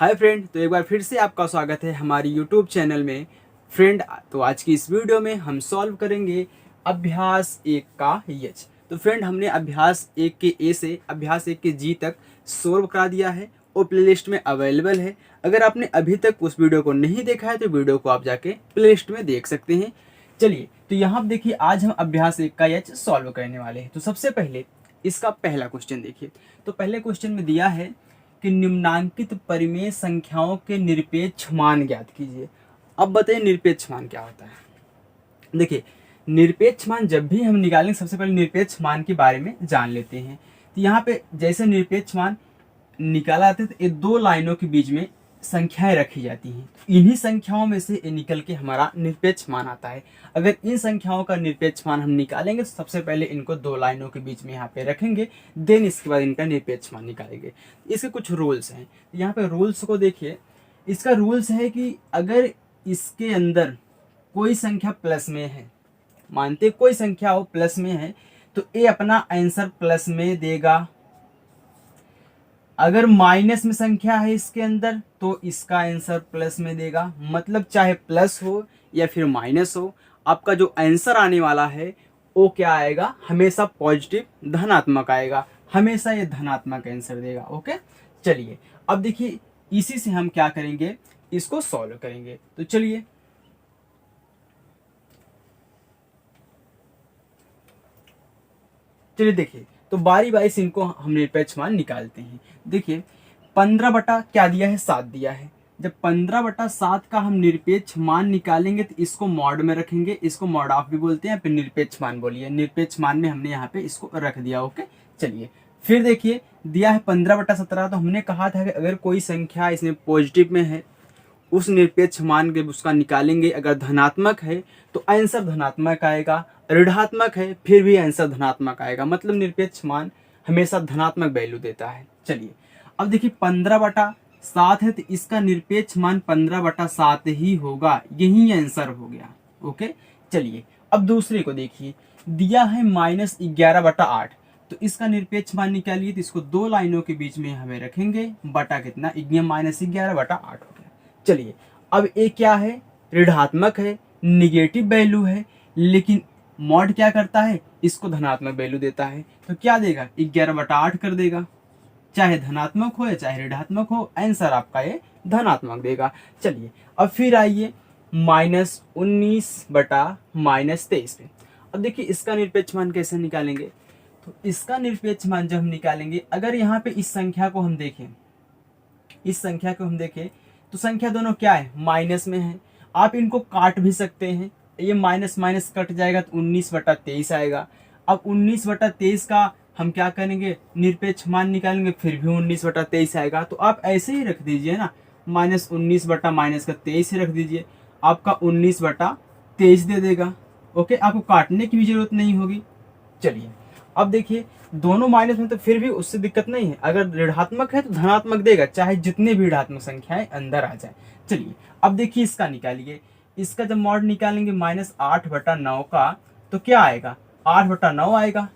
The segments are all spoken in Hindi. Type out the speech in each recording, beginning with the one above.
हाय फ्रेंड, तो एक बार फिर से आपका स्वागत है हमारी यूट्यूब चैनल में। फ्रेंड, तो आज की इस वीडियो में हम सॉल्व करेंगे अभ्यास 1 का एच। तो फ्रेंड, हमने अभ्यास 1 के ए से अभ्यास 1 के जी तक सॉल्व करा दिया है और प्लेलिस्ट में अवेलेबल है। अगर आपने अभी तक उस वीडियो को नहीं देखा है तो वीडियो को आप जाके प्लेलिस्ट में देख सकते हैं। चलिए, तो यहाँ देखिए, आज हम अभ्यास 1 का एच सॉल्व करने वाले हैं। तो सबसे पहले इसका पहला क्वेश्चन देखिए। तो पहले क्वेश्चन में दिया है कि निम्नांकित परिमेय संख्याओं के निरपेक्ष मान ज्ञात कीजिए। अब बताइए निरपेक्ष मान क्या होता है। देखिए, निरपेक्ष मान जब भी हम निकालेंगे, सबसे पहले निरपेक्ष मान के बारे में जान लेते हैं। तो यहाँ पे जैसे निरपेक्ष मान निकाला जाता है तो ये दो लाइनों के बीच में संख्याएं रखी जाती हैं। इन्हीं संख्याओं में से ये निकल के हमारा निरपेक्ष मान आता है। अगर इन संख्याओं का निरपेक्ष मान हम निकालेंगे तो सबसे पहले इनको दो लाइनों के बीच में यहाँ पे रखेंगे, देन इसके बाद इनका निरपेक्ष मान निकालेंगे। इसके कुछ रूल्स हैं, यहाँ पे रूल्स को देखिए। इसका रूल्स है कि अगर इसके अंदर कोई संख्या प्लस में है, मानते कोई संख्या हो प्लस में है, तो ये अपना आंसर प्लस में देगा। अगर माइनस में संख्या है इसके अंदर तो इसका आंसर प्लस में देगा। मतलब चाहे प्लस हो या फिर माइनस हो, आपका जो आंसर आने वाला है वो क्या आएगा, हमेशा पॉजिटिव धनात्मक आएगा। हमेशा ये धनात्मक आंसर देगा। ओके, चलिए अब देखिए, इसी से हम क्या करेंगे, इसको सॉल्व करेंगे। तो चलिए, देखिए, तो बारी बारी से इनको हम निरपेक्ष मान निकालते हैं। देखिए, 15 बटा क्या दिया है, 7 दिया है। जब 15 बटा 7 का हम निरपेक्ष मान निकालेंगे तो इसको मॉड में रखेंगे। इसको मॉड ऑफ भी बोलते हैं, फिर निरपेक्ष मान बोलिए। निरपेक्ष मान में हमने यहाँ पे इसको रख दिया। ओके, चलिए फिर देखिए, दिया है 15 बटा 17। तो हमने कहा था कि अगर कोई संख्या इसमें पॉजिटिव में है, उस निरपेक्ष मान के उसका निकालेंगे। अगर धनात्मक है तो आंसर धनात्मक आएगा, ऋणात्मक है फिर भी आंसर धनात्मक आएगा। मतलब निरपेक्ष मान हमेशा धनात्मक वैल्यू देता है। चलिए अब देखिए, 15 बटा 7 है तो इसका निरपेक्ष मान 15 बटा 7 ही होगा। यही आंसर हो गया। ओके, चलिए अब दूसरे को देखिए। दिया है -11 बटा 8। तो इसका निरपेक्ष मान निकालिए। तो इसको दो लाइनों के बीच में हमें रखेंगे। बटा कितना, -11 बटा 8 हो गया। चलिए अब ये क्या है, ऋणात्मक है, निगेटिव वैल्यू है, लेकिन मॉड क्या करता है, इसको धनात्मक वैल्यू देता है। तो क्या देगा, 11 बटा 8 कर देगा। चाहे धनात्मक हो या चाहे ऋणात्मक हो, आंसर आपका ये धनात्मक देगा। चलिए अब फिर आइए -19 बटा -23 पे। अब देखिए, इसका निरपेक्ष मान कैसे निकालेंगे। तो इसका निरपेक्ष मान जब हम निकालेंगे, अगर यहाँ पे इस संख्या को हम देखें, तो संख्या दोनों क्या है, माइनस में है। आप इनको काट भी सकते हैं। ये माइनस माइनस कट जाएगा तो 19 बटा 23 आएगा। अब 19 बटा 23 का हम क्या करेंगे, निरपेक्ष मान निकालेंगे, फिर भी 19 बटा 23 आएगा। तो आप ऐसे ही रख दीजिए ना, -19 बटा -23 ही रख दीजिए। आपका 19 बटा 23 दे देगा। ओके, आपको काटने की भी जरूरत नहीं होगी। चलिए अब देखिए, दोनों माइनस में तो फिर भी उससे दिक्कत नहीं है। अगर ऋणात्मक है तो धनात्मक देगा, चाहे जितने भी ऋणात्मक संख्याएं अंदर आ जाए। चलिए अब देखिए, इसका निकालिए। इसका जब मॉड निकालेंगे -8 बटा 9 का, तो क्या आएगा, 8 बटा 9 आएगा।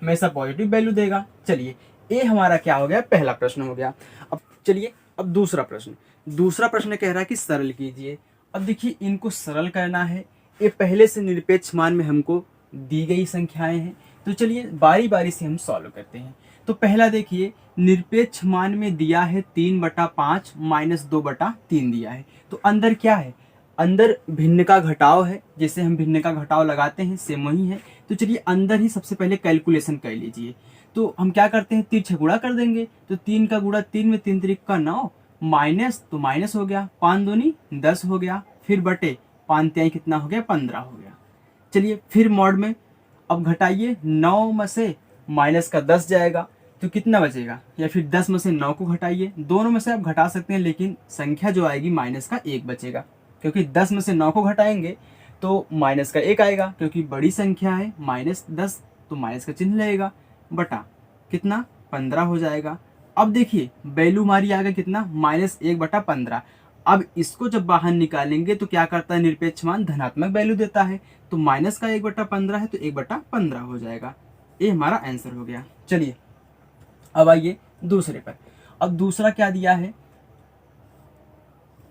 हमेशा पॉजिटिव वैल्यू देगा। चलिए, ये हमारा क्या हो गया, पहला प्रश्न हो गया। अब चलिए, अब दूसरा प्रश्न कह रहा है कि सरल कीजिए। अब देखिए, इनको सरल करना है। ये पहले से निरपेक्ष मान में हमको दी गई संख्याएं हैं। तो चलिए बारी बारी से हम सॉल्व करते हैं। तो पहला देखिए, निरपेक्ष मान में दिया है 3 बटा 5 -2 बटा 3 दिया है। तो अंदर क्या है, अंदर भिन्न का घटाव है। जैसे हम भिन्न का घटाव लगाते हैं, सेम वही है। तो चलिए अंदर ही सबसे पहले कैलकुलेशन कर लीजिए। तो हम क्या करते हैं, 3 गुणा कर देंगे। तो 3 का गुणा 3 में, 3 3 का 9, माइनस तो माइनस हो गया, 5 दूनी 10 हो गया, फिर बटे 5 तिहाई कितना हो गया, 15 हो गया। चलिए फिर मॉड में अब घटाइए, 9 में से माइनस का 10 जाएगा तो कितना बचेगा, या फिर 10 में से 9 को घटाइए। दोनों में से आप घटा सकते हैं, लेकिन संख्या जो आएगी माइनस का 1 बचेगा, क्योंकि 10 में से 9 को घटाएंगे तो माइनस का 1 आएगा, क्योंकि बड़ी संख्या है -10, तो माइनस का चिन्ह लगेगा। बटा कितना, 15 हो जाएगा। अब देखिए वैल्यू हमारी आ गई कितना, -1 बटा 15। अब इसको जब बाहर निकालेंगे तो क्या करता है, निरपेक्ष मान धनात्मक वैल्यू देता है। तो माइनस का 1 बटा 15 है तो 1 बटा 15 हो जाएगा। ये हमारा आंसर हो गया। चलिए अब आइए दूसरे पर। अब दूसरा क्या दिया है,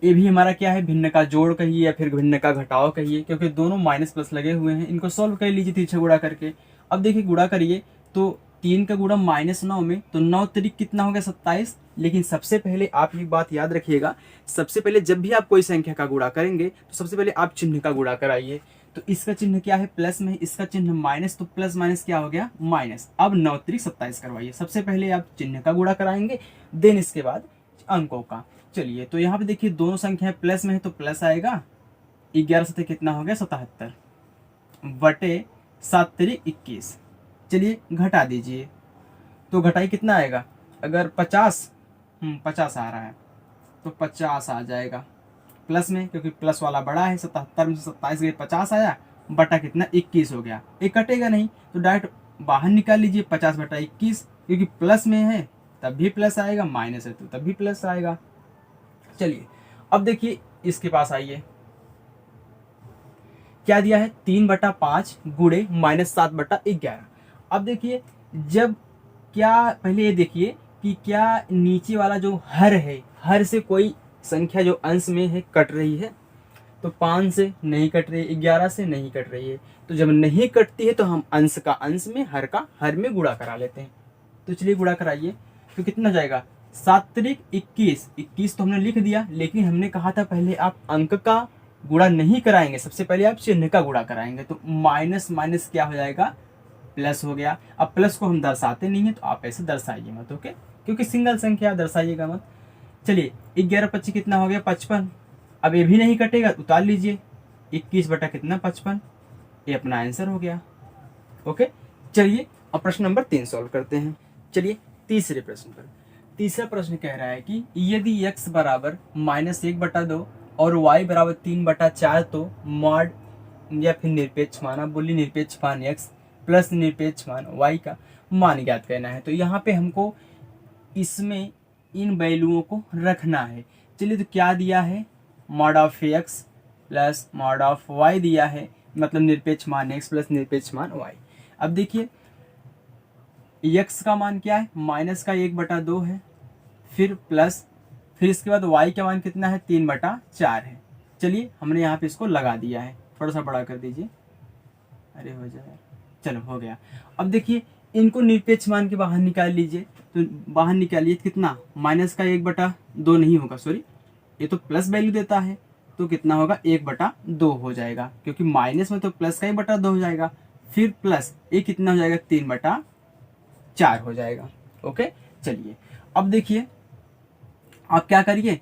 ये भी हमारा क्या है, भिन्न का जोड़ कहिए या फिर भिन्न का घटाव कहिए, क्योंकि दोनों माइनस प्लस लगे हुए हैं। इनको सॉल्व कर लीजिए तिरछा गुणा करके। अब देखिए गुणा करिए तो 3 का गुणा -9 में, तो 9 तिरिक कितना हो गया 27। लेकिन सबसे पहले आप एक बात याद रखिएगा, सबसे पहले जब भी आप कोई संख्या का गुणा करेंगे तो सबसे पहले आप चिन्ह का गुणा कराइए। तो इसका चिन्ह क्या है, प्लस में, इसका चिन्ह माइनस, तो प्लस माइनस क्या हो गया, माइनस। अब 9 तिरिक 27 करवाइए। सबसे पहले आप चिन्ह का गुणा कराएंगे, देन इसके बाद अंकों का। चलिए तो यहाँ पे देखिए दोनों संख्याएं प्लस में है तो प्लस आएगा। 11 से कितना हो गया 77 बटे 7 तिरिक 21। चलिए घटा दीजिए, तो घटाई कितना आएगा, अगर 50 आ रहा है तो 50 आ जाएगा प्लस में, क्योंकि प्लस वाला बड़ा है। 77 में से 27 गए 50 आया, बटा कितना 21 हो गया। ये कटेगा नहीं तो डायरेक्ट बाहर निकाल लीजिए 50 बटा 21, क्योंकि प्लस में है तब भी प्लस आएगा, माइनस है तो तब भी प्लस आएगा। चलिए अब देखिए इसके पास आइए, क्या दिया है 3/5 गुणे -7/11। अब देखिए जब क्या, पहले ये देखिए कि क्या नीचे वाला जो हर है, हर से कोई संख्या जो अंश में है कट रही है, तो 5 से नहीं कट रही है, 11 से नहीं कट रही है। तो जब नहीं कटती है तो हम अंश का अंश में, हर का हर में गुणा करा लेते हैं। तो चलिए गुणा कराइए, तो कितना जाएगा 7 तिरिक 21। 21 तो हमने लिख दिया, लेकिन हमने कहा था पहले आप अंक का गुणा नहीं कराएंगे, सबसे पहले आप चिन्ह का गुणा कराएंगे। तो माइनस माइनस क्या हो जाएगा, प्लस हो गया। अब प्लस को हम दर्शाते नहीं है तो आप ऐसे दर्शाइए मत, ओके, क्योंकि सिंगल संख्या दर्शाइएगा मत। चलिए 11 25 कितना हो गया 55। अब ये भी नहीं कटेगा, उतार लीजिए 21 बटा कितना 55, ये अपना आंसर हो गया। ओके, चलिए अब प्रश्न नंबर 3 सॉल्व करते हैं। चलिए तीसरे प्रश्न पर। तीसरा प्रश्न कह रहा है कि यदि x बराबर -1/2 और y बराबर 3/4, तो मॉड या फिर निरपेक्ष मान, आप बोलिए निरपेक्ष मान x प्लस निरपेक्ष मान y का मान ज्ञात करना है। तो यहाँ पे हमको इसमें इन वैल्यूओं को रखना है। चलिए तो क्या दिया है, mod of x plus mod of y दिया है, मतलब निरपेक्ष मान x प्लस निरपेक्ष मान y। अब देखिए x का मान क्या है, माइनस का 1/2 है, फिर प्लस, फिर इसके बाद y का मान कितना है 3/4 है। चलिए हमने यहाँ पे इसको लगा दिया है, थोड़ा सा बड़ा कर दीजिए, अरे हो जाए, चलो हो गया। अब देखिए इनको निरपेक्ष मान के बाहर निकाल लीजिए, तो बाहर निकालिए कितना, माइनस का 1/2 नहीं होगा, सॉरी ये तो प्लस वैल्यू देता है, तो कितना होगा 1/2 हो जाएगा, क्योंकि माइनस में तो प्लस का 1/2 हो जाएगा, फिर प्लस ये कितना हो जाएगा 3/4 हो जाएगा। ओके, चलिए अब देखिए आप क्या करिए,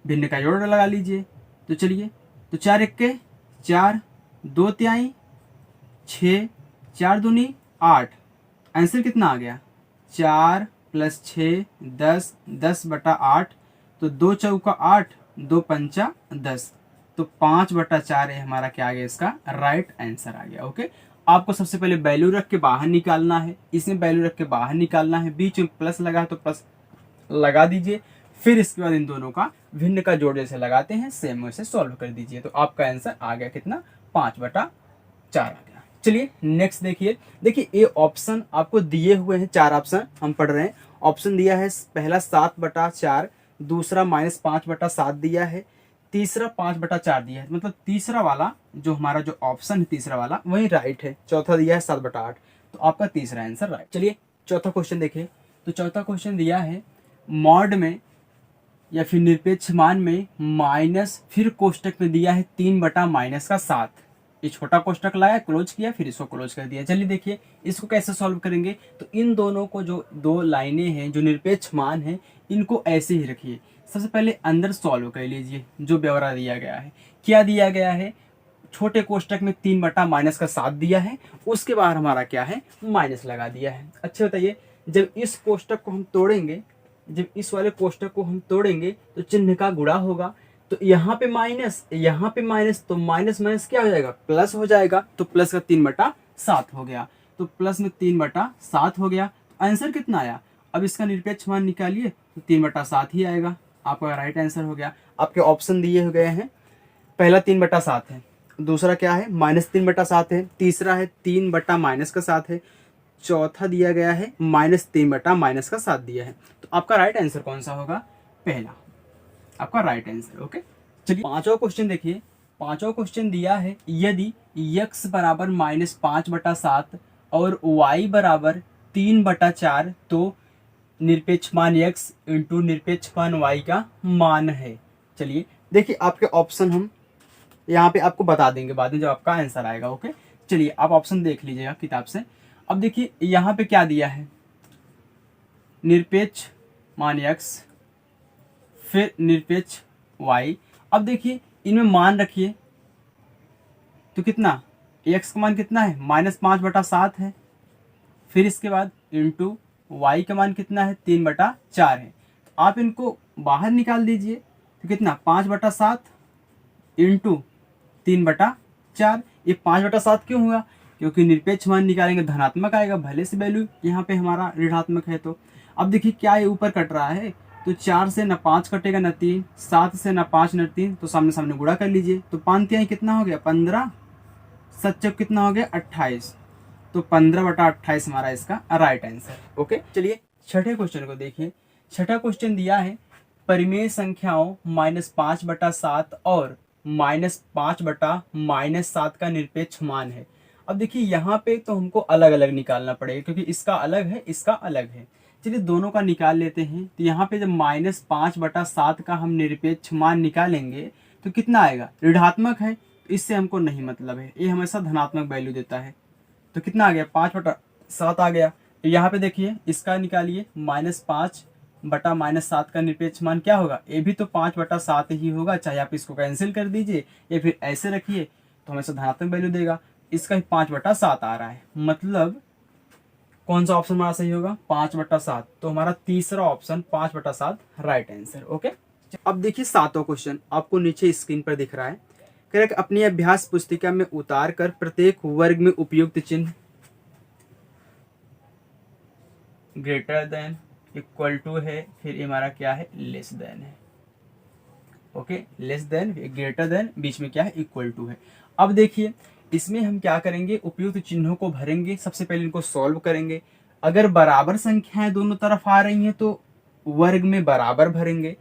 भिन्न का जोड़ लगा लीजिए। तो चलिए, तो 4 1 के 4, 2 तिहाई 6, 4 दूनी 8, आंसर कितना आ गया 4 + 6 10, 10/8, तो 2 चौका 8, 2 पंचा 10, तो 5/4 है हमारा क्या आ गया, इसका राइट आंसर आ गया। ओके, आपको सबसे पहले वैल्यू रख के बाहर निकालना है, इसमें वैल्यू रख के बाहर निकालना है, बीच में प्लस लगा तो प्लस लगा दीजिए, फिर इसके बाद इन दोनों का भिन्न का जोड़ जैसे लगाते हैं सेम वैसे सॉल्व कर दीजिए। तो आपका आंसर आ गया कितना 5/4 आ गया। चलिए नेक्स्ट देखिए, देखिए ये ऑप्शन आपको दिए हुए हैं, 4 ऑप्शन हम पढ़ रहे हैं। ऑप्शन दिया है पहला 7/4, दूसरा -5/7 दिया है, तीसरा 5/4 दिया है, मतलब तीसरा वाला जो हमारा जो ऑप्शन है तीसरा वाला वही राइट है। चौथा दिया है 7/8, तो आपका तीसरा आंसर राइट। चलिए चौथा क्वेश्चन देखिए, तो चौथा क्वेश्चन दिया है मॉड में या फिर निरपेक्ष मान में माइनस, फिर कोष्टक में दिया है 3/-7। ये छोटा कोष्टक लाया, क्लोज किया, फिर इसको क्लोज कर दिया। चलिए देखिए इसको कैसे सॉल्व करेंगे। तो इन दोनों को जो दो लाइनें हैं जो निरपेक्ष मान है, इनको ऐसे ही रखिए। सबसे पहले अंदर सॉल्व कर लीजिए, जो ब्यौरा दिया गया है। क्या दिया गया है, छोटे कोष्टक में 3/-7 दिया है, उसके बाद हमारा क्या है माइनस लगा दिया है। अच्छा बताइए, जब इस कोष्टक को हम तोड़ेंगे, जब इस वाले कोष्टक को हम तोड़ेंगे तो चिन्ह का गुणा होगा, तो यहाँ पे माइनस, यहाँ पे माइनस, तो माइनस माइनस क्या हो जाएगा प्लस हो जाएगा, तो प्लस का 3/7 हो गया, तो प्लस में 3/7 हो गया। तो आंसर कितना आया, अब इसका निरपेक्ष मान निकालिए तो 3/7 ही आएगा, आपका राइट आंसर हो गया। आपके ऑप्शन दिए हुए हैं, पहला 3/7 है, दूसरा क्या है -3/7 है, तीसरा है 3/-7 है, चौथा दिया गया है -3/-7 दिया है। तो आपका राइट आंसर कौन सा होगा, पहला आपका राइट आंसर। ओके, चलिए पांचवा क्वेश्चन देखिए। पांचवा क्वेश्चन दिया है यदि x बराबर -5/7 और y बराबर 3/4 तो निरपेक्ष मान x इंटू निरपेक्ष मान y का मान है। चलिए देखिए आपके ऑप्शन हम यहाँ पे आपको बता देंगे बाद में जब आपका आंसर आएगा। ओके, चलिए आप ऑप्शन देख लीजिएगा किताब से। अब देखिए यहाँ पे क्या दिया है, निरपेक्ष मान x फिर निरपेक्ष y। अब देखिए इनमें मान रखिए तो कितना, x का मान कितना है -5/7 है, फिर इसके बाद इंटू y का मान कितना है 3/4 है। तो आप इनको बाहर निकाल दीजिए तो कितना 5/7 इंटू 3/4। ये 5/7 क्यों हुआ, क्योंकि निरपेक्ष मान निकालेंगे धनात्मक आएगा, भले से वैल्यू यहाँ पे हमारा ऋणात्मक है। तो अब देखिए क्या ये ऊपर कट रहा है, तो 4 से न 5 कटेगा न 3, 7 से न 5 न 3, तो सामने सामने गुणा कर लीजिए। तो 5 तिहाई कितना हो गया 15, 7 कितना हो गया 28, तो 15/28 हमारा इसका राइट आंसर। ओके, चलिए छठे क्वेश्चन को देखिए। छठा क्वेश्चन दिया है परिमेय संख्याओं -5/7 और -5/-7 का निरपेक्ष मान है। अब देखिए यहाँ पे तो हमको अलग अलग निकालना पड़ेगा क्योंकि इसका अलग है इसका अलग है। चलिए दोनों का निकाल लेते हैं। तो यहाँ पे जब -5/7 का हम निरपेक्ष मान निकालेंगे तो कितना आएगा, ऋणात्मक है, तो इससे हमको नहीं मतलब है, ये हमेशा धनात्मक वैल्यू देता है। तो कितना आ गया 5/7 आ गया। तो यहाँ पे देखिए इसका निकालिए, -5/-7 का निरपेक्ष मान क्या होगा, ये भी तो 5/7 ही होगा, चाहे आप इसको कैंसिल कर दीजिए या फिर ऐसे रखिए तो हमेशा धनात्मक वैल्यू देगा। इसका ही 5/7 आ रहा है, मतलब कौन सा ऑप्शन हमारा सही होगा 5/7। तो हमारा तीसरा ऑप्शन 5/7 राइट आंसर। ओके, अब देखिए सातवां क्वेश्चन आपको नीचे स्क्रीन पर दिख रहा है। कह रहा है कि अपनी अभ्यास पुस्तिका में उतार कर प्रत्येक वर्ग में उपयुक्त चिन्ह ग्रेटर देन, इक्वल टू है, फिर हमारा क्या है लेस देन है। Okay, less than, greater than, बीच में क्या है इक्वल टू है। अब देखिए इसमें हम क्या करेंगे, उपयुक्त चिन्हों को भरेंगे। सबसे पहले इनको सॉल्व करेंगे। अगर बराबर संख्याएं दोनों तरफ आ रही हैं तो वर्ग में बराबर भरेंगे।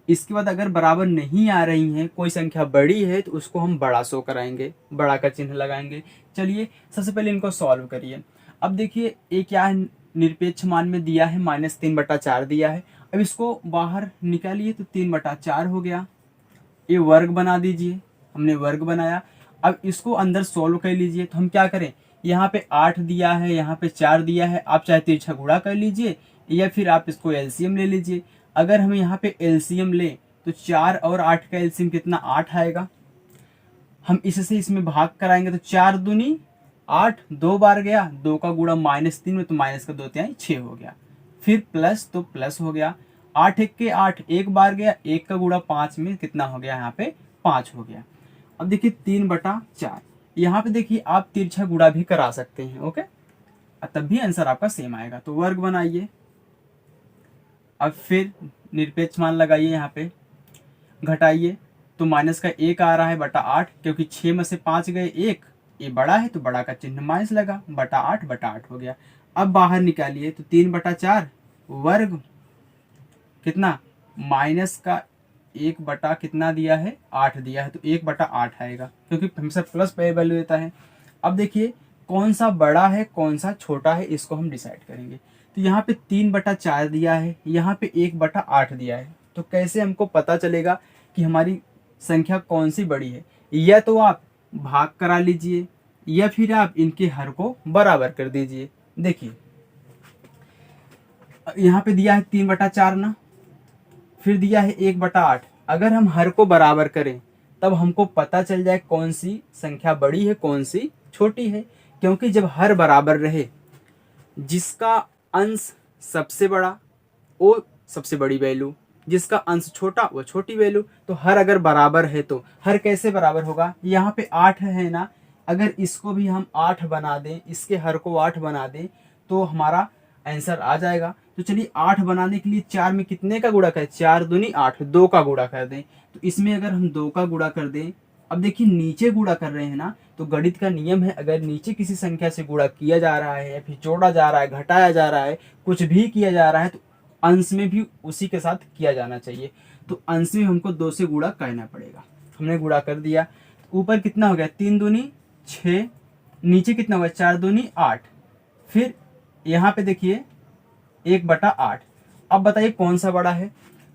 इसके बाद अगर बराबर नहीं आ रही हैं, कोई संख्या बड़ी है तो उसको हम बड़ा शो कराएंगे, बड़ा का चिन्ह लगाएंगे। चलिए सबसे पहले इनको सॉल्व करिए। अब देखिए ये क्या है, निरपेक्ष मान में दिया है -3/4 दिया है। अब इसको बाहर निकालिए तो 3/4 हो गया। ये वर्ग बना दीजिए, हमने वर्ग बनाया। अब इसको अंदर सोल्व कर लीजिए। तो हम क्या करें, यहाँ पे 8 दिया है, यहाँ पे 4 दिया है, आप चाहे तिरछा गुणा कर लीजिए या फिर आप इसको एलसीएम ले लीजिए। अगर हम यहाँ पे एलसीएम लें तो 4 और 8 का एलसीएम कितना 8 आएगा। हम इससे इसमें भाग कराएंगे तो 4 दूनी 8, 2 बार गया, 2 का गुणा -3 में, तो माइनस का 2 तिहाई 6 हो गया। फिर प्लस, तो प्लस हो गया। 8 एक के 8, एक बार गया, 1 का गुणा 5 में कितना हो गया, यहाँ पे 5 हो गया। अब देखिए 3/4, यहाँ पे देखिए आप तिरछा गुणा भी करा सकते हैं। ओके, तब भी आंसर आपका सेम आएगा। तो वर्ग बनाइए, अब फिर निरपेक्ष मान लगाइए, यहाँ पे घटाइए तो माइनस का 1 आ रहा है /8, क्योंकि 6 में से 5 गए 1, ये बड़ा है तो बड़ा का चिन्ह माइनस लगा, /8 हो गया। अब बाहर निकालिए तो 3/4 वर्ग कितना, माइनस का 1 बटा कितना दिया है 8 दिया है, तो 1/8 आएगा, क्योंकि हमेशा प्लस पे वैल्यू देता है। अब देखिए कौन सा बड़ा है कौन सा छोटा है, इसको हम डिसाइड करेंगे। तो यहाँ पे 3/4 दिया है, यहाँ पे 1/8 दिया है, तो कैसे हमको पता चलेगा कि हमारी संख्या कौन सी बड़ी है। या तो आप भाग करा लीजिए या फिर आप इनके हर को बराबर कर दीजिए। देखिए यहाँ पे दिया है 3/4 ना, फिर दिया है 1/8। अगर हम हर को बराबर करें तब हमको पता चल जाए कौन सी संख्या बड़ी है कौन सी छोटी है, क्योंकि जब हर बराबर रहे, जिसका अंश सबसे बड़ा वो सबसे बड़ी वैल्यू, जिसका अंश छोटा वो छोटी वैल्यू। तो हर अगर बराबर है तो हर कैसे बराबर होगा, यहाँ पे 8 है ना, अगर इसको भी हम 8 बना दें, इसके हर को 8 बना दें तो हमारा आंसर आ जाएगा। तो चलिए 8 बनाने के लिए 4 में कितने का गुणा करें, 4 दूनी 8, 2 का गुणा कर दें। तो इसमें अगर हम 2 का गुणा कर दें, अब देखिए नीचे गुणा कर रहे हैं ना, तो गणित का नियम है, अगर नीचे किसी संख्या से गुणा किया जा रहा है या फिर जोड़ा जा रहा है, घटाया जा रहा है, कुछ भी किया जा रहा है, तो अंश में भी उसी के साथ किया जाना चाहिए। तो अंश में हमको 2 से गुणा करना पड़ेगा। हमने गुणा कर दिया, ऊपर कितना हो गया 3 दूनी 6, नीचे कितना होगा 4 दूनी 8, फिर यहाँ पे देखिए 1/8। अब बताइए कौन सा बड़ा है।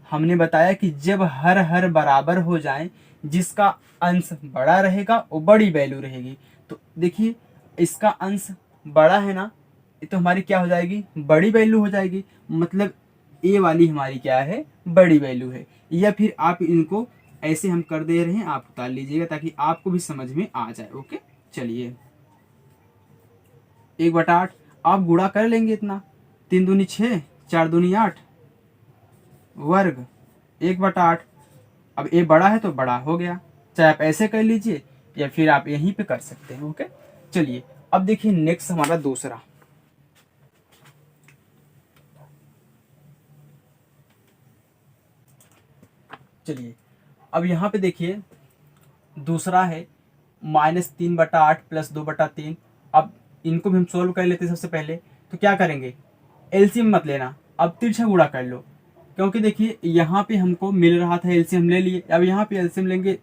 हमने बताया कि जब हर हर बराबर हो जाए, जिसका अंश बड़ा रहेगा वो बड़ी वैल्यू रहेगी। तो देखिए इसका अंश बड़ा है ना, तो हमारी क्या हो जाएगी, बड़ी वैल्यू हो जाएगी। मतलब ए वाली हमारी क्या है, बड़ी वैल्यू है। या फिर आप इनको ऐसे हम कर दे रहे हैं, आप उतार लीजिएगा ताकि आपको भी समझ में आ जाए। ओके चलिए 1/8 आप गुणा कर लेंगे इतना, 3 दूनी 6, 4 दूनी 8 वर्ग 1/8। अब ए बड़ा है तो बड़ा हो गया, चाहे आप ऐसे कर लीजिए या फिर आप यहीं पे कर सकते हैं। ओके चलिए अब देखिए नेक्स्ट हमारा दूसरा। चलिए अब यहाँ पे देखिए दूसरा है -3/8 + 2/3। अब इनको भी हम सोल्व कर लेते हैं। सबसे पहले तो क्या करेंगे, एलसीएम मत लेना, अब तिरछा गुणा कर लो, क्योंकि देखिए यहाँ पे हमको मिल रहा था एलसीएम ले लिए। अब यहाँ पे एलसीएम लेंगे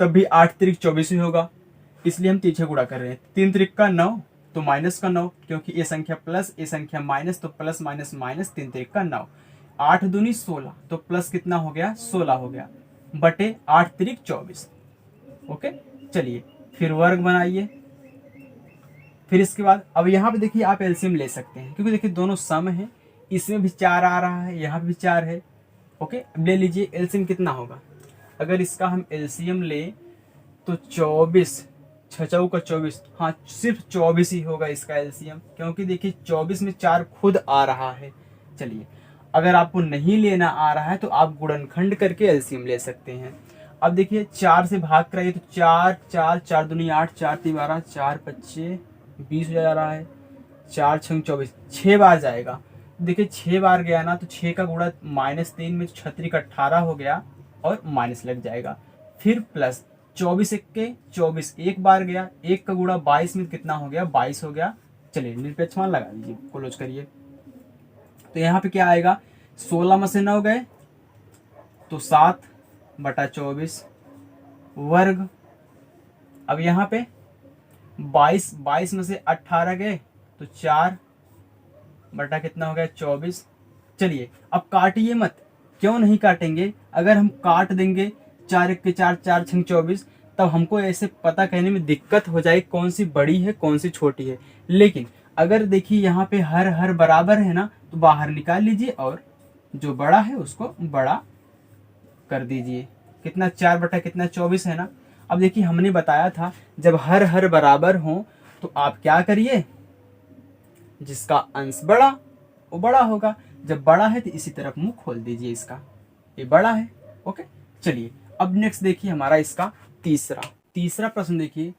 तब भी 8 त्रिक 24 ही होगा, इसलिए हम तिरछा गुणा कर रहे हैं। 3 त्रिक का 9 तो माइनस का 9, क्योंकि ये संख्या प्लस ये संख्या माइनस, तो प्लस माइनस माइनस 3 त्रिक का 9। 8 दूनी 16, तो प्लस कितना हो गया 16 हो गया, बटे 8 त्रिक 24। ओके चलिए फिर वर्ग बनाइए। फिर इसके बाद अब यहाँ पे देखिए आप एलसीएम ले सकते हैं, क्योंकि देखिए दोनों सम है, इसमें भी 4 आ रहा है, यहाँ भी 4 है। ओके अब ले लीजिए एलसीएम कितना होगा। अगर इसका हम एलसीएम ले तो 24, 6 चौका 24, हाँ सिर्फ 24 ही होगा इसका एलसीएम, क्योंकि देखिए 24 में 4 खुद आ रहा है। चलिए अगर आपको नहीं लेना आ रहा है तो आप गुणनखंड करके एलसीएम ले सकते हैं। अब देखिए 4 से भाग कराइए तो 4 4 4 दूनी 8, 4 3 12, 4 5 20 हो जा रहा है, 4 6 24, 6 बार जाएगा। देखिए 6 बार गया ना, तो 6 का गुणा -3 में 6 का 18 हो गया और माइनस लग जाएगा। फिर प्लस 24 के 24, एक बार गया, 1 का गुणा 22 में कितना हो गया 22 हो गया। चलिए निरपेक्ष मान लगा दीजिए, क्लोज करिए। तो यहाँ पे क्या आएगा, 16 में से 9 गए तो 7/24 वर्ग। अब यहाँ पे 22 में से 18 गए तो 4 बटा कितना हो गया 24। चलिए अब काटिए मत, क्यों नहीं काटेंगे, अगर हम काट देंगे 4 1 के 4, 4 6 24, तब हमको ऐसे पता कहने में दिक्कत हो जाएगी कौन सी बड़ी है कौन सी छोटी है। लेकिन अगर देखिए यहाँ पे हर हर बराबर है ना, तो बाहर निकाल लीजिए और जो बड़ा है उसको बड़ा कर दीजिए। कितना 4 बटा कितना 24 है ना। अब देखिए हमने बताया था जब हर हर बराबर हो तो आप क्या करिए, जिसका अंश बड़ा वो बड़ा होगा। जब बड़ा है तो इसी तरफ मुंह खोल दीजिए, इसका ये बड़ा है। ओके चलिए अब नेक्स्ट देखिए हमारा इसका तीसरा प्रश्न देखिए,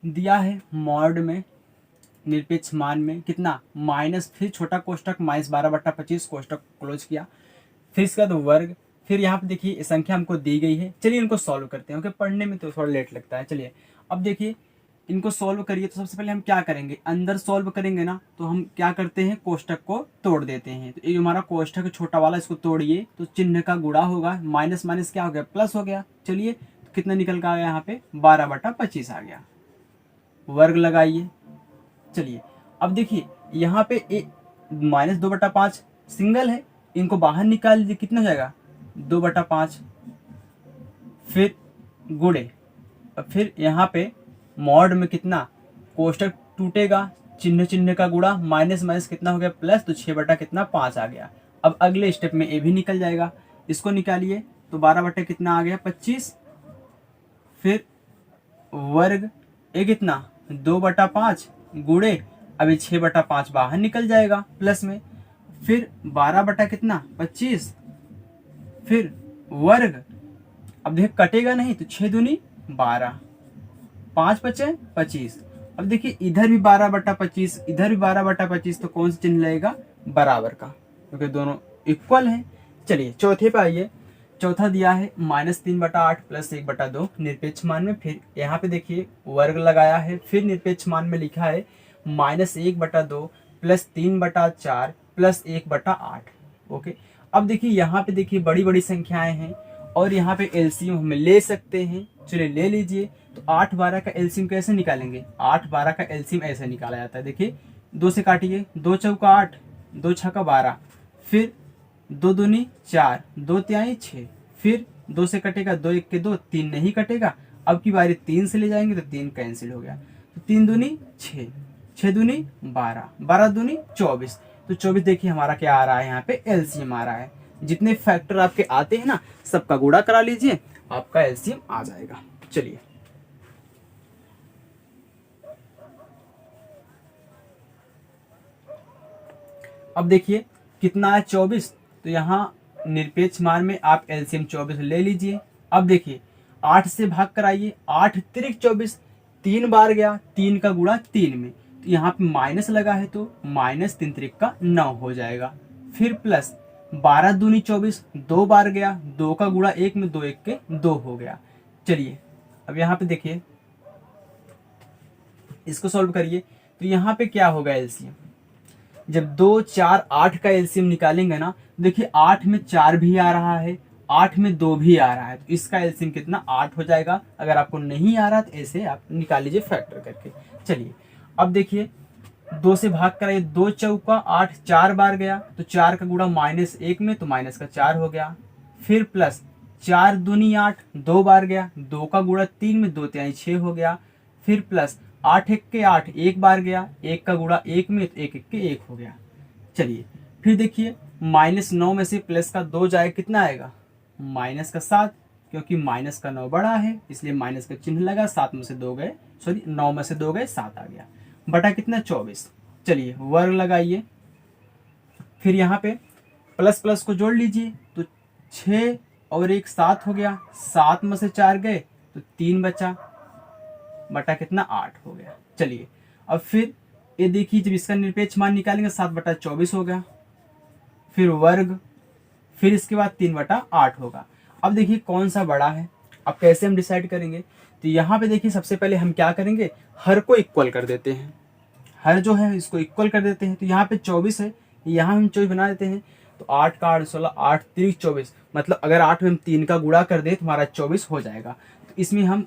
दिया है मॉड में निरपेक्ष मान में कितना माइनस, फिर छोटा कोष्टक -12/25 कोष्टक क्लोज किया, फिर इसका तो वर्ग। फिर यहाँ पे देखिए संख्या हमको दी गई है, चलिए इनको सॉल्व करते हैं। ओके पढ़ने में तो थोड़ा लेट लगता है। चलिए अब देखिए इनको सॉल्व करिए। तो सबसे पहले हम क्या करेंगे, अंदर सॉल्व करेंगे ना, तो हम क्या करते हैं कोष्टक को तोड़ देते हैं। तो ये हमारा कोष्टक छोटा वाला, इसको तोड़िए तो चिन्ह का गुणा होगा, माइनस माइनस क्या हो गया प्लस हो गया। चलिए तो कितना निकल कर आ गया यहाँ पे 12/25 आ गया, वर्ग लगाइए। चलिए अब देखिए यहाँ पे -2/5 सिंगल है, इनको बाहर निकाल लीजिए, कितना हो जाएगा 2/5, फिर गुणे। अब फिर यहाँ पे मॉड में कितना कोष्टक टूटेगा, चिन्ह चिन्ह का गुणा, माइनस माइनस कितना हो गया प्लस, तो 6/5 आ गया। अब अगले स्टेप में ए भी निकल जाएगा, इसको निकालिए तो 12 कितना आ गया 25, फिर वर्ग ए कितना 2/5 गुणे, अभी 6/5 बाहर निकल जाएगा प्लस में, फिर 12 कितना 25, फिर वर्ग। अब देख कटेगा नहीं तो 6 दूनी 12, 5 बचे 25। अब देखिए इधर भी 12/25, इधर भी 12/25, तो कौन सा चिन्ह लगेगा बराबर का, क्योंकि दोनों इक्वल हैं। चलिए चौथे पे आइए। चौथा दिया है -3/8 + 1/2 निरपेक्ष मान में। फिर यहाँ पे देखिए वर्ग लगाया है, फिर निरपेक्ष मान में लिखा है -1/2 + 3/4 + 1/8। ओके अब देखिए यहाँ पे देखिए बड़ी बड़ी संख्याएं हैं और यहाँ पे एलसीएम हम ले सकते हैं। चलिए ले लीजिए। तो 8 12 का एलसीएम कैसे निकालेंगे? 8 12 का एलसीएम ऐसे निकाला जाता है। देखिए 2 से काटिए, 2 चौका 8, 2 छक्का 12, फिर 2 दूनी 4, 2 तिहाई 6, फिर 2 से कटेगा, 2 1 के 2, 3 नहीं कटेगा। अब की बारी 3 से ले जाएंगे तो 3 कैंसिल हो गया। तो 3 दूनी 6, 6 दूनी 12, 12 दूनी 24। तो 24 देखिए हमारा क्या आ रहा है, यहाँ पे एलसीएम आ रहा है। जितने फैक्टर आपके आते हैं ना, सबका गुणा करा लीजिए, आपका एलसीएम आ जाएगा। चलिए अब देखिए कितना है 24। तो यहाँ निरपेक्ष मान में आप एलसीएम 24 ले लीजिए। अब देखिए 8 से भाग कराइए, 8 तिरिक 24, 3 बार गया, 3 का गुणा 3 में, तो यहाँ पे माइनस लगा है तो माइनस 3 तिरिक का 9 हो जाएगा। फिर प्लस 12 दूनी 24, 2 बार गया, 2 का गुणा 1 में, 2 1 के 2 हो गया। चलिए अब यहाँ पे देखिए इसको सॉल्व करिए। तो यहाँ पे क्या होगा एलसीएम, जब 2 4 8 का एलसीएम निकालेंगे ना, देखिए 8 में 4 भी आ रहा है, 8 में 2 भी आ रहा है, तो इसका एलसीएम कितना 8 हो जाएगा। अगर आपको नहीं आ रहा तो ऐसे आप निकाल लीजिए फैक्टर करके। चलिए अब देखिए 2 से भाग कराइए, 2 चौका 8, 4 बार गया, तो 4 का गुणा माइनस 1 में, तो माइनस का 4 हो गया। फिर प्लस 4 दूनी 8, 2 बार गया, 2 का गुणा 3 में, 2 तिहाई 6 हो गया। फिर प्लस 8 1 के 8, 1 बार गया, 1 का गुणा 1 में, तो 1 1 के 1 हो गया। चलिए फिर देखिए -9 में से प्लस का 2 जाए, कितना आएगा? माइनस का 7, क्योंकि माइनस का 9 बड़ा है इसलिए माइनस का चिन्ह लगा, 7 में से 2 गए, सॉरी 9 में से 2 गए, 7 आ गया, बटा कितना 24। चलिए वर्ग लगाइए। फिर यहाँ पे प्लस प्लस को जोड़ लीजिए, तो 6 और 1 7 हो गया, 7 में से 4 गए तो 3 बचा, बटा कितना 8 हो गया। चलिए अब फिर ये देखिए जब इसका निरपेक्ष मान निकालेंगे 7 बटा 24 हो गया, फिर वर्ग, फिर इसके बाद 3 बटा 8 होगा। अब देखिए कौन सा बड़ा है, अब कैसे हम डिसाइड करेंगे? तो यहाँ पे देखिए सबसे पहले हम क्या करेंगे, हर को इक्वल कर देते हैं, हर जो है इसको इक्वल कर देते हैं। तो यहाँ पे 24 है, यहाँ हम 24 बना देते हैं, तो 8 का 8 16, 8 3 24, मतलब अगर 8 में हम 3 का गुणा कर दे तो हमारा 24 हो जाएगा। तो इसमें हम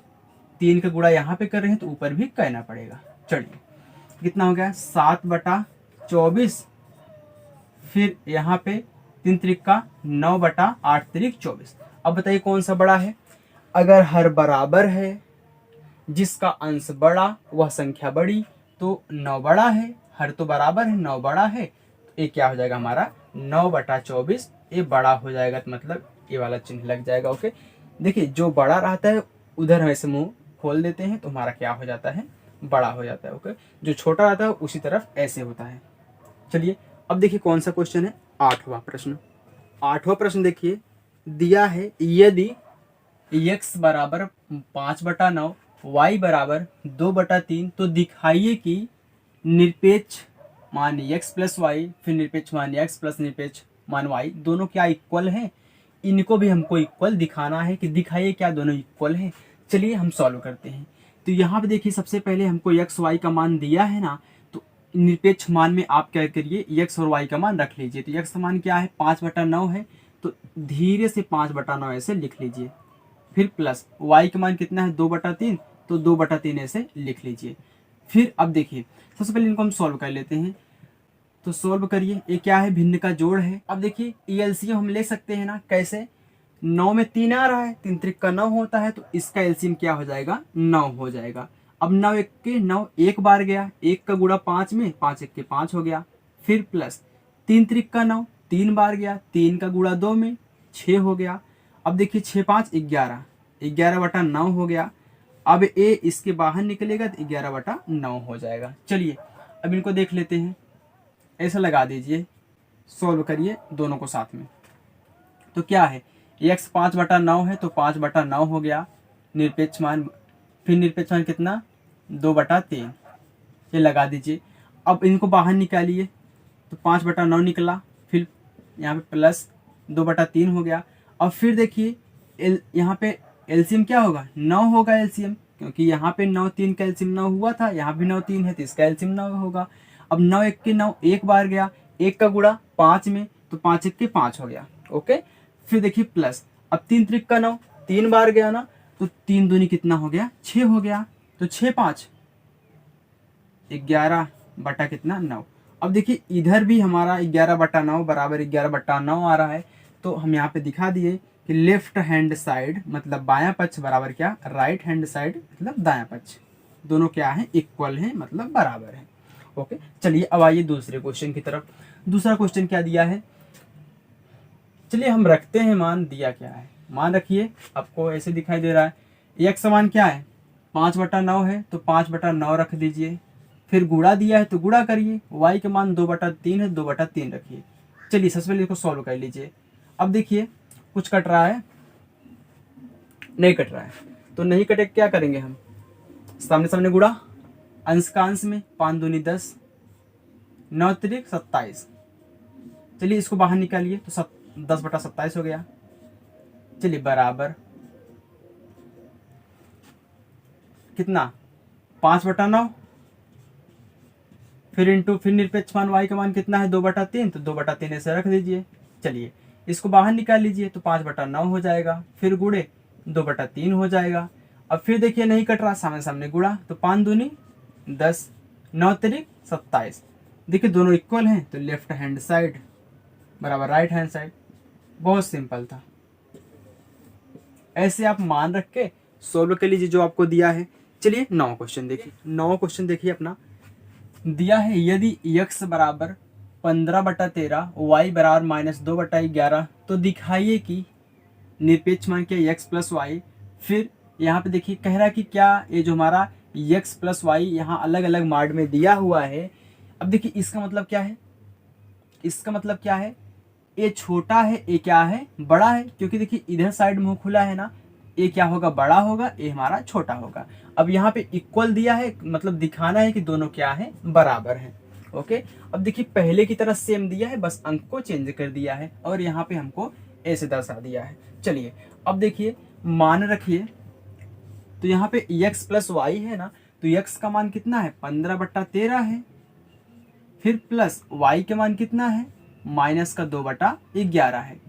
3 का गुणा यहाँ पे कर रहे हैं तो ऊपर भी कहना पड़ेगा। चलिए कितना हो गया 7 बटा 24, फिर यहाँ पे 3 त्रिक का 9 बटा 8 त्रिक 24। अब बताइए कौन सा बड़ा है? अगर हर बराबर है, जिसका अंश बड़ा वह संख्या बड़ी, तो 9 बड़ा है, हर तो बराबर है, 9 बड़ा है, तो ये क्या हो जाएगा हमारा 9 बटा 24, ये बड़ा हो जाएगा, तो मतलब ये वाला चिन्ह लग जाएगा। ओके देखिए जो बड़ा रहता है उधर हम ऐसे मुंह खोल देते हैं तो हमारा क्या हो जाता है, बड़ा हो जाता है। ओके जो छोटा रहता है उसी तरफ ऐसे होता है। चलिए अब देखिए कौन सा क्वेश्चन है, 8वां प्रश्न। 8वां प्रश्न देखिए दिया है, यदि x बराबर 5 बटा 9, y बराबर 2 बटा 3, तो दिखाइए कि निरपेक्ष मान x प्लस वाई, फिर निरपेक्ष मान x प्लस निरपेक्ष मान y दोनों क्या इक्वल हैं। इनको भी हमको इक्वल दिखाना है कि दिखाइए क्या दोनों इक्वल हैं। चलिए हम सॉल्व करते हैं। तो यहाँ पे देखिए सबसे पहले हमको x y का मान दिया है ना, तो निरपेक्ष मान में आप क्या करिए x और y का मान रख लीजिए। तो x का मान क्या है 5 बटा 9 है, तो धीरे से 5 बटा 9 ऐसे लिख लीजिए। फिर प्लस y का मान कितना है 2 बटा 3, तो 2 बटा 3 ऐसे लिख लीजिए। फिर अब देखिए सबसे पहले इनको हम सॉल्व कर लेते हैं। तो सॉल्व करिए, ये क्या है भिन्न का जोड़ है। अब देखिए एलसीएम हम ले सकते हैं ना, कैसे? 9 में 3 आ रहा है, 3 त्रिक का 9 होता है, तो इसका एलसीएम क्या हो जाएगा 9 हो जाएगा। अब 9 1 के 9, 1 बार गया, 1 का गुणा 5 में, 5 1 के 5 हो गया। फिर प्लस 3 त्रिक का 9, 3 बार गया, 3 का गुणा 2 में 6 हो गया। अब देखिए 6 5 11, 11 बटा 9 हो गया। अब ए इसके बाहर निकलेगा तो 11 बटा 9 हो जाएगा। चलिए अब इनको देख लेते हैं, ऐसा लगा दीजिए, सॉल्व करिए दोनों को साथ में। तो क्या है x 5 बटा 9 है, तो 5 बटा 9 हो गया निरपेक्ष मान। फिर निरपेक्ष मान कितना 2 बटा 3, ये लगा दीजिए। अब इनको बाहर निकालिए, तो 5 बटा 9 निकला, फिर यहाँ पे प्लस 2 बटा 3 हो गया। अब फिर देखिए यहाँ पे एलसीएम क्या होगा 9 होगा एलसीएम, क्योंकि यहाँ पे 9 3 का एलसीएम 9 हुआ था, यहाँ भी 9 3 है तो इसका एलसीएम 9 होगा। अब 9 1 के 9, 1 बार गया, 1 का गुणा 5 में, तो 5 1 के 5 हो गया। ओके, फिर देखिए प्लस, अब 3 त्रिक का 9, 3 बार गया ना, तो 3 दूनी कितना हो गया, 6 हो गया, तो 6 5 11 बटा कितना 9। अब देखिए इधर भी हमारा 11/9 बराबर 11/9 आ रहा है, तो हम यहाँ पे दिखा दिए कि लेफ्ट हैंड साइड मतलब बायां पक्ष बराबर क्या, राइट हैंड साइड मतलब दायां पक्ष, दोनों क्या है, इक्वल है मतलब बराबर है। ओके, चलिए अब आइए दूसरे क्वेश्चन की तरफ। दूसरा क्वेश्चन क्या दिया है, चलिए हम रखते हैं मान, दिया क्या है, मान रखिए आपको ऐसे दिखाई दे रहा है, एक समान क्या है 5/9 है, तो 5/9 रख दीजिए। फिर गुणा दिया है तो गुणा करिए, y के मान 2/3 है, 2/3 रखिए। चलिए सबसे पहले इसको सॉल्व कर लीजिए। अब देखिए कुछ कट रहा है, नहीं कट रहा है, तो नहीं कटे क्या करेंगे हम, सामने सामने गुणा, अंश का अंश में 5 दूनी 10, 9 त्रिक 27। चलिए इसको बाहर निकालिए तो 10/27 हो गया। चलिए बराबर कितना 5/9, फिर इंटू, फिर निरपेक्ष मान y का मान कितना है 2/3, तो 2/3 ऐसे रख दीजिए। चलिए इसको बाहर निकाल लीजिए तो 5/9 हो जाएगा, फिर गुणे 2/3 हो जाएगा। अब फिर देखिए नहीं कट रहा, सामने सामने गुणा, तो 5 दूनी 10, 9 त्रिक 27। देखिए दोनों इक्वल हैं, तो लेफ्ट हैंड साइड बराबर राइट हैंड साइड। बहुत सिंपल था, ऐसे आप मान रख के सोल्व कर लीजिए जो आपको दिया है। चलिए 9 क्वेश्चन देखिए, 9 क्वेश्चन देखिए अपना दिया है, यदि x बराबर 15/13, y बराबर -2/11, तो दिखाइए कि निरपेक्ष मान क्या x प्लस वाई। फिर यहाँ पे देखिए कह रहा है कि क्या ये जो हमारा x प्लस वाई यहाँ अलग अलग मार्ड में दिया हुआ है। अब देखिए इसका मतलब क्या है, इसका मतलब क्या है, ये छोटा है, ये क्या है, बड़ा है, क्योंकि देखिए इधर साइड मुंह खुला है ना, ये क्या होगा, बड़ा होगा, ये हमारा छोटा होगा। अब यहाँ पे इक्वल दिया है, मतलब दिखाना है कि दोनों क्या है, बराबर हैं। ओके, अब देखिए पहले की तरह सेम दिया है, बस अंक को चेंज कर दिया है और यहाँ पे हमको ऐसे दर्शा दिया है। चलिए अब देखिए मान रखिए, तो यहाँ पे x प्लस वाई है ना, तो x का मान कितना है 15/13 है, फिर प्लस y के मान कितना है माइनस का 2/11 है।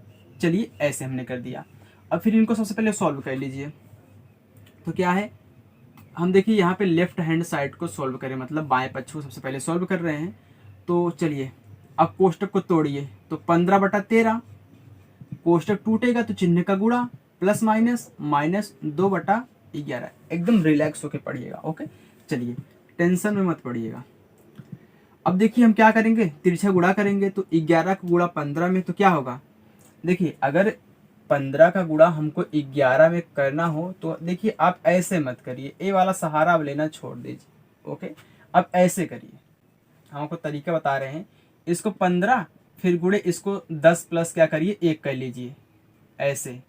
चलिए ऐसे हमने कर दिया। अब फिर इनको सबसे पहले सॉल्व कर लीजिए, तो क्या है, हम देखिए यहाँ पे लेफ्ट हैंड साइड को सॉल्व करें, मतलब बाएं पक्ष को सबसे पहले सॉल्व कर रहे हैं। तो चलिए अब कोष्टक को तोड़िए, तो 15/13, कोष्टक टूटेगा तो चिन्ह का गुणा, प्लस माइनस -2/11। एकदम रिलैक्स होके पढ़िएगा। ओके, चलिए टेंशन में मत पड़िएगा। अब देखिए हम क्या करेंगे, तिरछा गुणा करेंगे, तो 11 का गुणा 15 में तो क्या होगा, देखिए अगर 15 का गुणा हमको 11 में करना हो तो देखिए आप ऐसे मत करिए, ये वाला सहारा अब लेना छोड़ दीजिए। ओके, अब ऐसे करिए, हम आपको तरीका बता रहे हैं। इसको 15 फिर गुणे इसको 10 प्लस क्या करिए 1 कर लीजिए, ऐसे।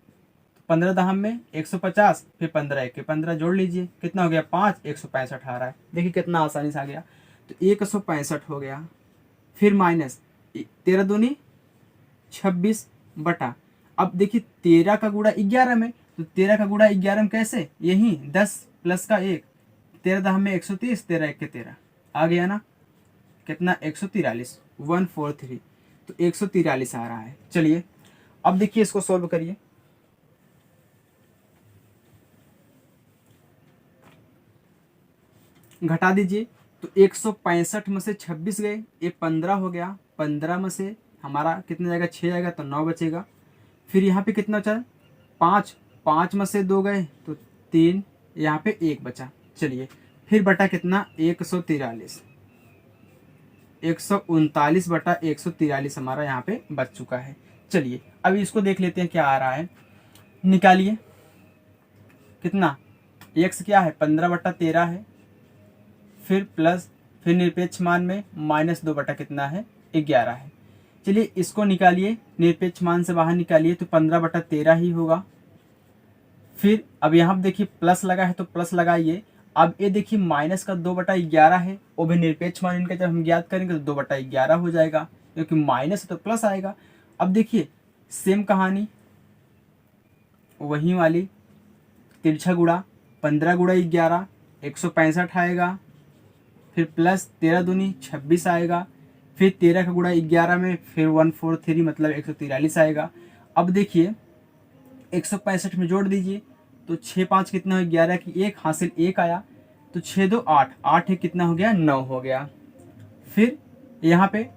15 दहम में 150, फिर 15 1 15 जोड़ लीजिए, कितना हो गया 5, 165 आ रहा है। देखिए कितना आसानी से आ गया, तो 165 हो गया, फिर माइनस 13 दूनी 26 बटा, अब देखिए 13 का गुणा 11 में, तो 13 का गुणा 11 में कैसे, यही 10 प्लस का 1, 13 दहम में 130, 13 1 के 13 आ गया ना, कितना 143, 143, तो 143 आ रहा है। चलिए अब देखिए इसको सॉल्व करिए, घटा दीजिए, तो 165 में से 26 गए, ये 15 हो गया, 15 में से हमारा कितना जाएगा 6 जाएगा, तो 9 बचेगा। फिर यहाँ पे कितना बचा 5, 5 में से 2 गए तो 3, यहाँ पे 1 बचा। चलिए फिर बटा कितना 143, 139/143 हमारा यहाँ पे बच चुका है। चलिए अब इसको देख लेते हैं क्या आ रहा है, निकालिए कितना, x क्या है 15/13 है, फिर प्लस, फिर निरपेक्ष मान में -2 बटा कितना है 11 है। चलिए इसको निकालिए, निरपेक्ष मान से बाहर निकालिए, तो 15/13 ही होगा। फिर अब यहाँ देखिए प्लस लगा है तो प्लस लगाइए, अब ये देखिए माइनस का 2/11 है, वो भी निरपेक्ष मान इनका जब हम ज्ञात करेंगे तो 2/11 हो जाएगा, क्योंकि माइनस तो प्लस आएगा। अब देखिए सेम कहानी वही वाली, तिरछा गुणा 15 गुणा 11 165 आएगा, फिर प्लस 13 दूनी 26 आएगा, फिर 13 का गुणा 11 में फिर 143 मतलब 143 आएगा। अब देखिए 165 में जोड़ दीजिए, तो 6 5 कितना हो, 11 की 1 हासिल 1 आया, तो 6 2 8, 8 एक कितना हो गया, 9 हो गया। फिर यहाँ पे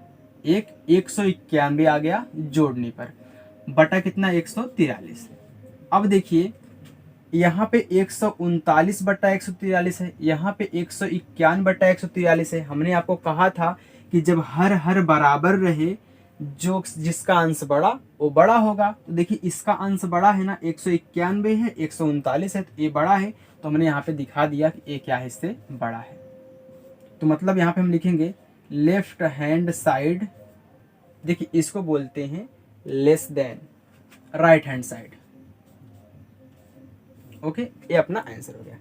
191 आ गया जोड़ने पर, बटा कितना 143। अब देखिए यहाँ पे 139 बटा 143 है, यहाँ पे 191 बटा 143 है। हमने आपको कहा था कि जब हर बराबर रहे, जो जिसका अंश बड़ा वो बड़ा होगा। तो देखिए इसका अंश बड़ा है ना, 191 है, 139 है, तो ये बड़ा है, तो हमने यहाँ पे दिखा दिया कि ये क्या है, इससे बड़ा है। तो मतलब यहाँ पे हम लिखेंगे लेफ्ट हैंड साइड, देखिए इसको बोलते हैं less than right hand side. Okay, ये अपना आंसर हो गया।